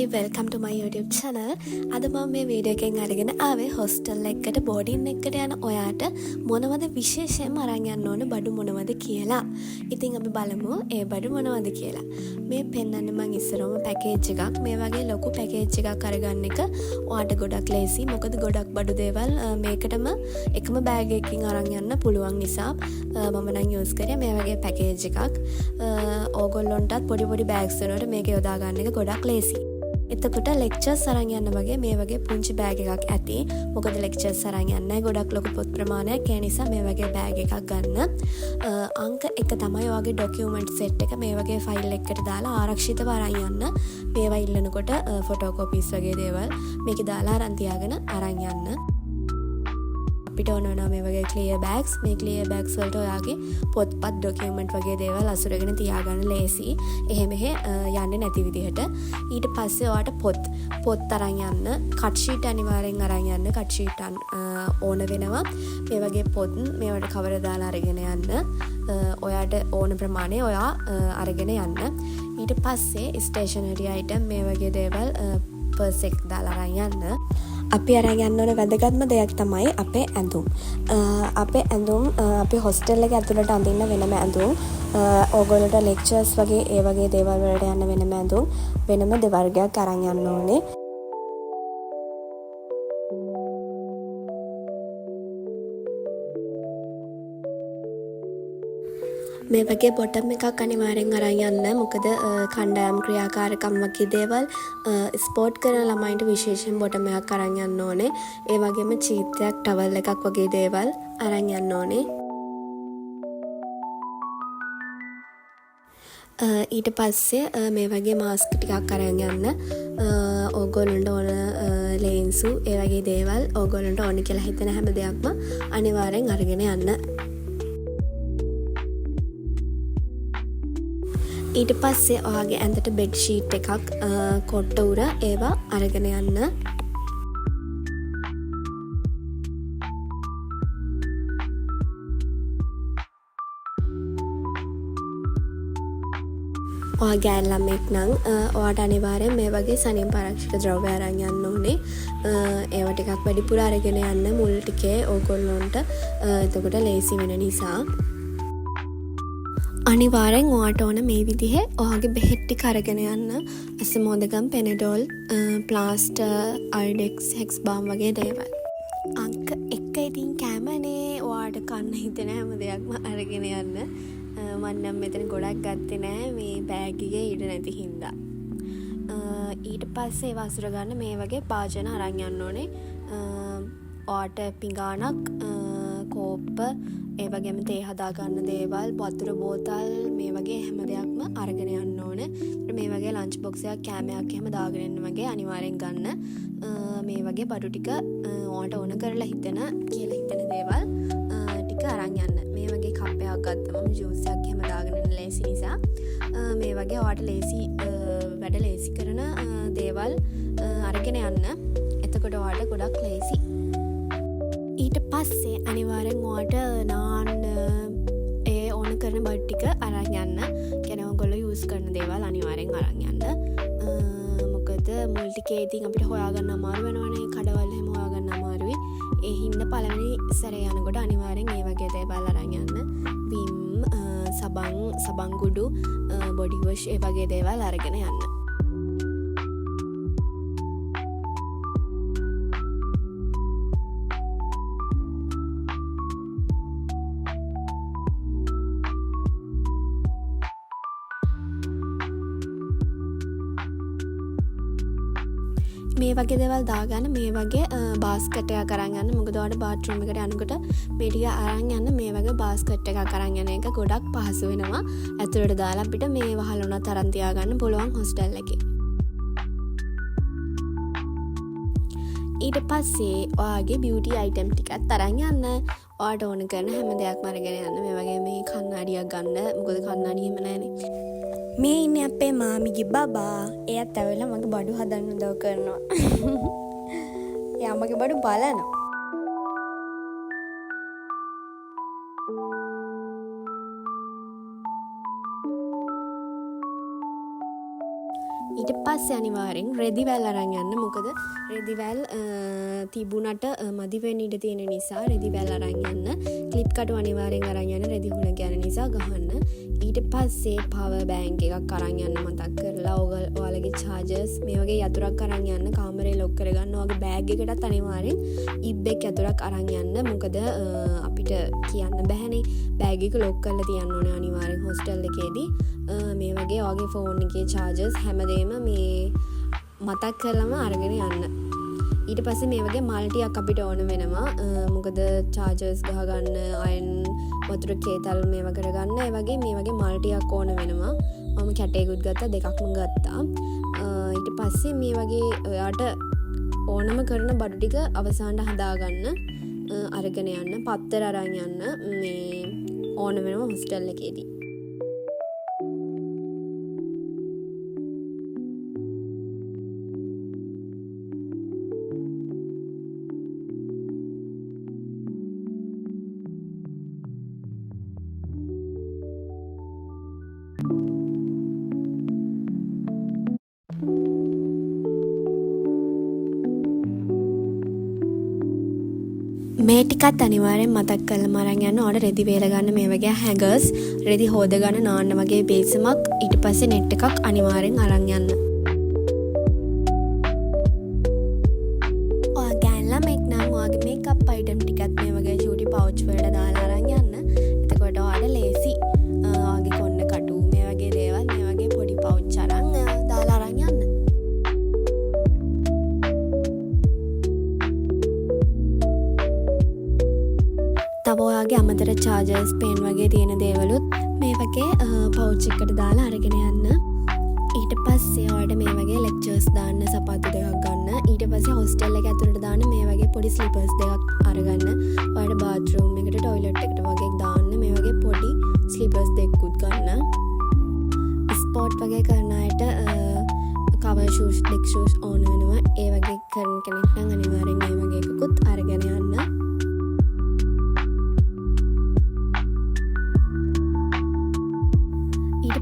Hi, welcome to my YouTube channel. අද මම මේ වීඩියෝ එකෙන් අරගෙන ආවේ හොස්ටල් එකකට බෝඩින් එකකට යන ඔයාට මොනවද විශේෂයෙන්ම අරන් යන්න ඕන බඩු මොනවද කියලා. ඉතින් අපි බලමු ඒ බඩු මොනවද කියලා. මේ පෙන්නන්නේ මම ඉස්සරම පැකේජ් එකක්. මේ වගේ ලොකු පැකේජ් එකක් අරගන්න එක ඔයාට ගොඩක් ලේසි. මොකද ගොඩක් බඩු දේවල් මේකටම එකම බෑග් එකකින් අරන් යන්න පුළුවන් නිසා මම නම් යූස් කරේ මේ වගේ පැකේජ් එකක්. ඕගොල්ලොන්ටත් පොඩි පොඩි බෑග්ස් වලට මේක යොදා ගන්න එක ගොඩක් ලේසි. එතකොට ලෙක්චර්ස් අරන් යන්න වගේ මේ වගේ පුංචි බෑග් එකක් ඇති. මොකද ලෙක්චර්ස් අරන් යන්නේ ගොඩක් ලොකු පොත් ප්‍රමාණයක්. ඒ නිසා මේ වගේ බෑග් එකක් ගන්න. අංක 1 තමයි ඔයාගේ ඩොකියුමන්ට් සෙට් එක මේ වගේ ෆයිල් එකකට දාලා ආරක්ෂිතව අරන් යන්න. මේවා ඉල්ලනකොට ෆොටෝකෝපීස් වගේ දේවල් මේකේ දාලා අරන් තියාගෙන අරන් යන්න. අපිට ඕන වෙනවා මේ වගේ ක්ලියර් බෑග්ස්. මේ ක්ලියර් බෑග්ස් වලට ඔයාගේ පොත්පත් ඩොකියුමන්ට් වගේ දේවල් අසුරගෙන තියාගන්න ලේසි. එහෙම යන්නේ නැති විදිහට. ඊට පස්සේ ඔයාට පොත් අරන් යන්න, කට් ෂීට් අනිවාර්යෙන් අරන් යන්න. කට් ෂීට් ඕන වෙනවා. මේ වගේ පොත් මේවට කවර දාලා අරගෙන යන්න. ඔයාට ඕන ප්‍රමාණය ඔයා අරගෙන යන්න. ඊට පස්සේ ස්ටේෂනරි අයිටම් මේ වගේ දේවල් පර්ස් එක දාලා අරන් යන්න. අපි අරන් යන්න ඕන වැදගත්ම දෙයක් තමයි අපේ ඇඳුම්. අපේ ඇඳුම් අපි හොස්ටල් එක ඇතුළට අඳින්න වෙනම ඇඳුම්. ඕගොල්ලෝට ලෙක්චර්ස් වගේ ඒ වගේ දේවල් වලට යන්න වෙනම ඇඳුම්. වෙනම දෙවර්ගයක් අරන් යන්න ඕනේ. මේ වගේ බොටම් එකක් අනිවාර්යෙන් අරන් යන්න. මොකද කණ්ඩායම් ක්‍රියාකාරකම් වගේ දේවල් ස්පෝර්ට් කරන ළමයින්ට විශේෂයෙන් බොටම් එකක් අරන් යන්න ඕනේ. ඒ වගේම චීත්තයක්, ටවල් එකක් වගේ දේවල් අරන් යන්න ඕනේ. ඊට පස්සේ මේ වගේ මාස්ක් ටිකක් අරන් යන්න. ඕගොල්ලන්ට ඕන ලේන්සු ඒ වගේ දේවල් ඕගොල්ලන්ට ඕන කියලා හිතන හැම දෙයක්ම අනිවාර්යෙන් අරගෙන යන්න. ඊට පස්සේ ඔයාගේ ඇඳට බෙඩ් ෂීට් එකක්, කොට්ට උර ඒවා අරගෙන යන්න. ඔයා ගෑන් ළමෙක් නම් ඔයාට අනිවාර්යෙන් මේ වගේ සනීප ආරක්ෂක ද්‍රව්‍ය අරන් යන්න ඕනේ. ඒවා ටිකක් වැඩිපුර අරගෙන යන්න මුල් ටිකේ ඕගොල්ලොන්ට. එතකොට ලේසි වෙන නිසා. අනිවාර්යෙන් ඔයාට ඕන මේ විදිහේ ඔයාගේ බෙහෙත් ටික අරගෙන යන්න. ඇසමෝදගම්, පෙනඩෝල්, ප්ලාස්ටර්, අල්ඩෙක්ස්, හෙක්ස් බාම් වගේ දේවල්. අංක 1 ඉතින් කැමනේ. ඔයාට කන්න හිතෙන හැම දෙයක්ම අරගෙන යන්න. මම නම් මෙතන ගොඩක් ගත්තේ නෑ මේ බෑග් එකේ ඉඩ නැති හින්දා. ඊට පස්සේ වසුර ගන්න මේ වගේ භාජන අරන් යන්න ඕනේ. ඔයාට පිඟානක්, කෝප්ප, ඒ වගේම තේ හදා ගන්න දේවල්, වතුර බෝතල් මේ වගේ හැම දෙයක්ම අරගෙන යන්න ඕනේ. මේ වගේ ලන්ච් බොක්ස් එකක්, කෑමයක් එහෙම දාගෙන එන්න වගේ අනිවාර්යෙන් ගන්න. මේ වගේ බඩු ටික ඔයාට ඕන කරලා හිතන දේවල් ටික අරන් යන්න. මේ වගේ කප් එකක් ගත්තම ජූස් එකක් එහෙම දාගෙන ඉන්න ලේසි නිසා මේ වගේ ඔයාට ලේසි වැඩ ලේසි කරන දේවල් අරගෙන යන්න. එතකොට ඔයාට ගොඩක් ලේසි. ඊට පස්සේ අනිවාර්යෙන් ඔයාට නාන්න ඒ ඕන කරන බඩු ටික අරන් යන්න. කියන්නේ ඔයගොල්ලෝ යූස් කරන දේවල් අනිවාර්යෙන් අරන් යන්න. මොකද මුල් ටිකේ ඉතින් අපිට හොයාගන්න අමාරු වෙනවනේ. කඩවල හැම හොයාගන්න අමාරුයි. ඒ හින්දා පළවෙනි සැරේ යනකොට අනිවාර්යෙන් මේ වගේ දේවල් අරන් යන්න. විම්, සබන් ගුඩු, බොඩි වොෂ් ඒ වගේ දේවල් අරගෙන යන්න. මේ වගේ දේවල් දාගන්න. මේ වගේ බාස්කට් එකක් අරන් යන්න. මොකද ඔයාලට බාත්රූම් එකට යනකොට මේ ටික අරන් යන්න. මේ වගේ බාස්කට් එකක් අරන් යන එක ගොඩක් පහසු වෙනවා. ඇතුළට දාලා අපිට මේ වහල උනත් අරන් තියාගන්න පුළුවන් හොස්ටල් එකේ. ඊට පස්සේ ඔයාගේ බියුටි අයිටම් ටිකත් අරන් යන්න. ඔයාට ඕන කරන හැම දෙයක්ම අරගෙන යන්න. මේ වගේ මේ කන්නඩියක් ගන්න. මොකද කන්නඩි එහෙම නැහැනේ. මේ ඉන්නේ අපේ මාමිගේ බබා. එයාත් ඇවිල්ලා මගේ බඩු හදන්න උදව් කරනවා. එයා මගේ බඩු බලනවා. ඊට පස්සේ අනිවාර්යෙන් රෙදිවැල් අරන් යන්න. මොකද රෙදිවැල් තිබුණට මදි වෙන්න ඉඩ තියෙන නිසා රෙදිවැල් අරන් යන්න. ක්ලිප් කටු අනිවාර්යෙන් අරන් යන්න රෙදි හුණ ගැන නිසා ගහන්න. ඊට පස්සේ පවර් බෑන්ක් එකක් අරන් යන්න මතක් කරලා ඔයාලගේ චාර්ජර්ස් මේ වගේ යතුරක් අරන් යන්න. කාමරේ ලොක් කරගන්න. ඔයාගේ බෑග් එකටත් අනිවාර්යෙන් ඉබ්බෙක් යතුරක් අරන් යන්න. මොකද අපිට කියන්න බැහැනේ බෑග් එක ලොක් කරලා තියන්න ඕනේ අනිවාර්යෙන් හොස්ටල් එකේදී. මේ වගේ ඔයාගේ ෆෝන් එකේ චාර්ජර්ස් හැමදේම මේ මතක් කරලම අරගෙන යන්න. ඊට පස්සේ මේ වගේ මල්ටියක් අපිට ඕන වෙනවා. මොකද චාර්ජර්ස් ගහගන්න අයන් වතුර කේතල් මේව කරගන්න ඒ වගේ මේ වගේ මල්ටියක් ඕන වෙනවා. මම කැටේකුත් ගත්තා දෙකක්ම ගත්තා. ඊට පස්සේ මේ වගේ ඔයාට ඕනම කරන බඩු ටික අවසානට හදාගන්න අරගෙන යන්න. පත්තර අරන් යන්න මේ ඕන වෙනවා හොස්ටල් එකේදී. මේ ටිකත් අනිවාර්යෙන් මතක් කරලා අරන් යන්න ඕන. රෙදි වේල ගන්න මේ වගේ හැඟර්ස්, රෙදි හොද ගන්න නාන්න වගේ බේසමක්, ඊට පස්සේ net එකක් අනිවාර්යෙන් අරන් යන්න. ඔයා ගෑන් ළමෙක් නම් ඔයාගේ මේකප් අයිටම් ටිකත් මේ වගේ චූටි පවුච් වලට දාලා අරන් යන්න. එතකොට ඔයාට ලේසි. ඔයාගේ කොන්න කටු මේ වගේ දේවල් මේ වගේ පොඩි පවුච් අරන් දාලා අරන් යන්න. තව ඔයාගේ අමතර චාර්ජර්ස් පේන් වගේ තියෙන දේවලුත් මේ වගේ පවුච් එකට දාලා අරගෙන යන්න. ඊට පස්සේ ඔයාලට මේ වගේ ලෙක්චර්ස් දාන්න සපත්තු දෙකක් ගන්න. ඊට පස්සේ හොස්ටල් එක ඇතුළට දාන්න මේ වගේ පොඩි ස්ලිපර්ස් දෙකක් අරගන්න. ඔයාලට බාත්රූම් එකට টয়ලට් එකට වගේ දාන්න මේ වගේ පොඩි ස්ලිපර්ස් දෙකකුත් ගන්න. ස්පෝර්ට් වගේ කරන අයට කවර් ෂූස් ඩෙක් ෂූස් ඕන වෙනවා. ඒ වගේ කරන කෙනෙක් නම් අනිවාර්යෙන් මේ වගේ එකකුත් අරගෙන යන්න.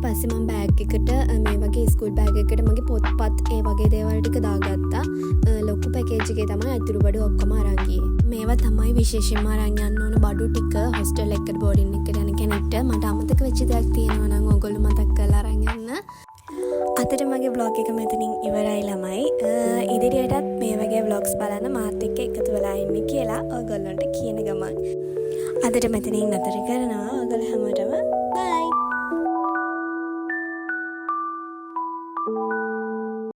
පස්සේ මම බෑග් එකට මේ වගේ ස්කූල් බෑග් එකකට මගේ පොත්පත් ඒ වගේ දේවල් ටික දාගත්තා. ලොකු පැකේජ් එකේ තමයි අතුරු බඩු ඔක්කොම අරන් ගියේ. මේවා තමයි විශේෂයෙන්ම අරන් යන්න ඕන බඩු ටික හොස්ටල් එකට බෝඩින් එකට යන කෙනෙක්ට. මට අමතක වෙච්ච දෙයක් තියෙනවා නම් ඕගොල්ලෝ මතක් කරලා අරන් යන්න. අතට මගේ vlog එක මෙතනින් ඉවරයි ළමයි. ඉදිරියටත් මේ වගේ vlogs බලන්න මාත් එක්ක එකතු වෙලා ඉන්න කියලා ඕගොල්ලන්ට කියන ගමන් අදට මෙතනින් නතර කරනවා. ඕගොල්ලෝ හැමෝටම bye.